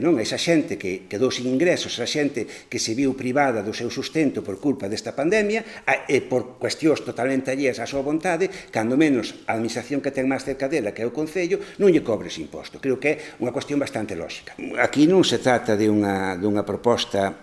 non? Esa xente que quedou sin ingresos, esa xente que se viu privada do seu sustento por culpa desta pandemia e por cuestións totalmente alleas á súa vontade, cando menos a administración que ten máis cerca dela, que é o Concello, non lle cobre ese imposto. Creo que é unha cuestión bastante lógica. Aquí non se trata de unha proposta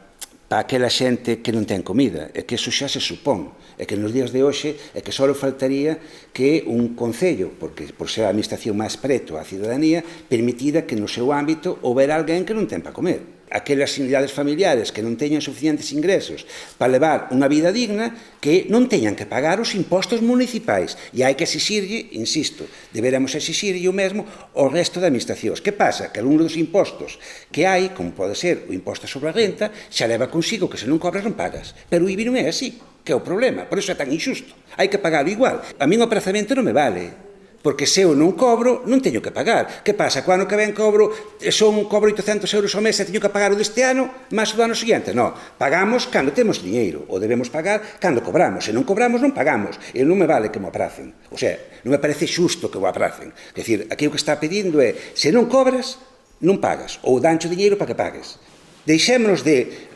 para aquela xente que non ten comida, é que eso xa se supón, é que nos días de hoxe é que só faltaría que un concello, porque por ser a administración máis preto á cidadanía, permitida que no seu ámbito houbera alguén que non ten para comer. Aquelas unidades familiares que non teñan suficientes ingresos para levar unha vida digna, que non teñan que pagar os impostos municipais. E hai que exixirlle, insisto, deberemos exixirlle o mesmo ao resto de administracións. Que pasa? Que algún dos impostos que hai, como pode ser o imposto sobre a renta, xa leva consigo que se non cobras non pagas. Pero o IBI non é así, que é o problema. Por iso é tan injusto. Hai que pagar igual. A mí o aprazamento non me vale. Porque se eu non cobro, non teño que pagar. Que pasa? Cando que ben cobro 800 euros ao mes e teño que pagar o deste ano, máis o do ano seguinte. Non, pagamos cando temos dinheiro, ou debemos pagar cando cobramos. Se non cobramos, non pagamos. E non me vale que me apracen. O sea, non me parece xusto que o apracen. Quer dizer, aquí o que está pedindo é, se non cobras, non pagas. Ou dancho dinheiro para que pagues. Deixémonos de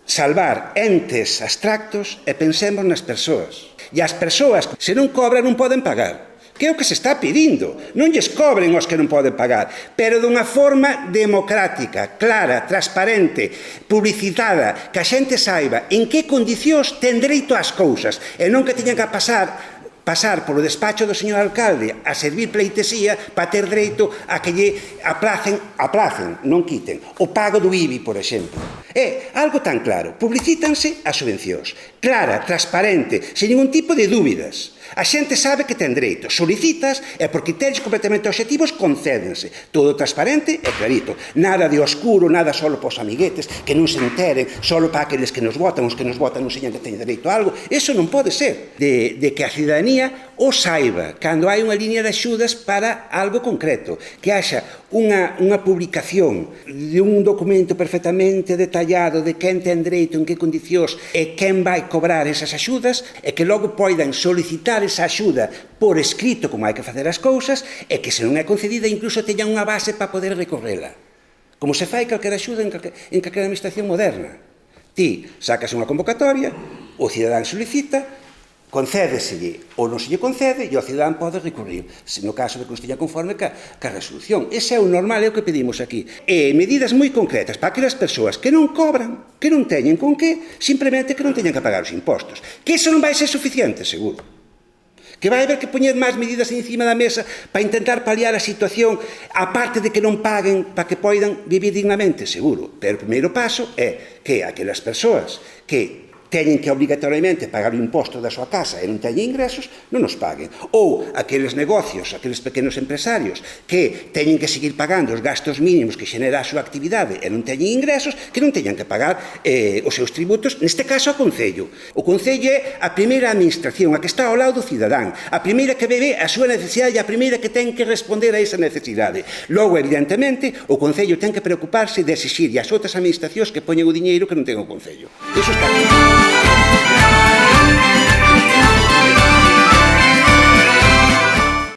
salvar entes abstractos e pensemos nas persoas. E as persoas, se non cobran, non poden pagar. Que é o que se está pedindo. Non lles cobren os que non poden pagar, pero dunha forma democrática, clara, transparente, publicitada, que a xente saiba en que condicións ten dereito ás cousas, e non que teñan que pasar polo despacho do señor alcalde a servir pleitesía para ter dereito a que lle aplacen, non quiten, o pago do IBI, por exemplo. É algo tan claro. Publicítanse as subvencións. Clara, transparente, sen ningún tipo de dúbidas. A xente sabe que ten dereito. Solicitas e por criterios completamente obxectivos concédense. Todo transparente e clarito. Nada de oscuro, nada solo para os amiguetes, que non se enteren, solo para aqueles que nos votan, os que nos votan non señan que teñen dereito a algo. Eso non pode ser. De que a cidadanía o saiba cando hai unha línea de axudas para algo concreto. Que haxa unha publicación de un documento perfectamente detallado de quen ten dereito, en que condicións e quen vai cobrar esas axudas, e que logo poidan solicitar esa axuda por escrito como hai que facer as cousas, e que se non é concedida incluso teñan unha base para poder recorrela. Como se fai calquera axuda en calquera administración moderna. Ti sacas unha convocatoria, o cidadán solicita, concédeselle ou non se lle concede, e o cidadán pode recurrir, no caso de que non esteña conforme ca resolución. Ese é o normal, é o que pedimos aquí. E medidas moi concretas para aquelas persoas que non cobran, que non teñen con que, simplemente que non teñan que pagar os impostos. Que iso non vai ser suficiente, seguro. Que vai haber que poñer máis medidas encima da mesa para intentar paliar a situación, aparte de que non paguen para que poidan vivir dignamente, seguro. Pero o primeiro paso é que aquelas persoas que teñen que obrigatoriamente pagar o imposto da súa casa e non teñen ingresos, non os paguen. Ou aqueles negocios, aqueles pequenos empresarios que teñen que seguir pagando os gastos mínimos que xenera a súa actividade e non teñen ingresos, que non teñan que pagar os seus tributos, neste caso ao Concello. O Concello é a primeira administración, a que está ao lado do cidadán, a primeira que ve a súa necesidade e a primeira que ten que responder a esa necesidade. Logo, evidentemente, o Concello ten que preocuparse de exixir as outras administracións que poñen o diñeiro que non ten o Concello. Iso está claro.